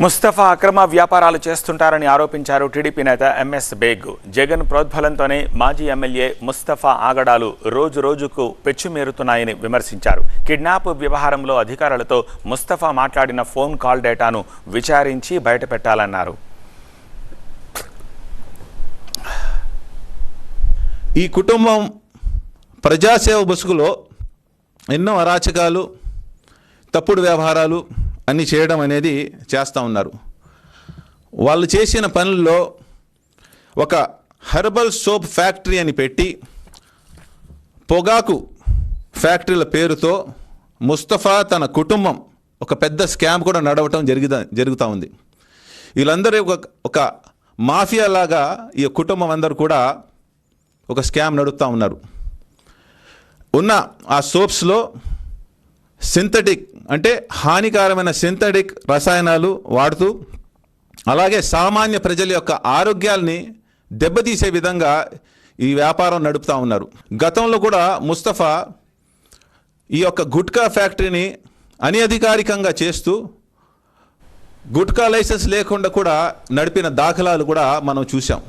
ముస్తఫా అక్రమ వ్యాపారాలు చేస్తుంటారని ఆరోపించారు టీడీపీ నేత ఎంఎస్ బేగ్. జగన్ ప్రోద్బలంతోనే మాజీ ఎమ్మెల్యే ముస్తఫా ఆగడాలు రోజురోజుకు పెచ్చుమీరుతున్నాయని విమర్శించారు. కిడ్నాప్ వ్యవహారంలో అధికారులతో ముస్తఫా మాట్లాడిన ఫోన్ కాల్ డేటాను విచారించి బయటపెట్టాలన్నారు. ఈ కుటుంబం ప్రజాసేవ బుసుగులో ఎన్నో అరాచకాలు, తప్పుడు వ్యవహారాలు అన్నీ చేయడం అనేది చేస్తూ ఉన్నారు. వాళ్ళు చేసిన పనుల్లో ఒక హెర్బల్ సోప్ ఫ్యాక్టరీ అని పెట్టి పొగాకు ఫ్యాక్టరీల పేరుతో ముస్తఫా తన కుటుంబం ఒక పెద్ద స్కామ్ కూడా నడవటం జరుగుతూ ఉంది. వీళ్ళందరూ ఒక మాఫియా లాగా ఈ కుటుంబం అందరూ కూడా ఒక స్కామ్ నడుపుతూ ఉన్నారు. ఉన్న ఆ సోప్స్లో సింథటిక్ అంటే హానికరమైన సింథటిక్ రసాయనాలు వాడుతూ, అలాగే సామాన్య ప్రజల యొక్క ఆరోగ్యాల్ని దెబ్బతీసే విధంగా ఈ వ్యాపారం నడుపుతూ ఉన్నారు. గతంలో కూడా ముస్తఫా ఈ యొక్క గుట్కా ఫ్యాక్టరీని అనధికారికంగా చేస్తూ గుట్కా లైసెన్స్ లేకుండా కూడా నడిపిన దాఖలాలు కూడా మనం చూసాం.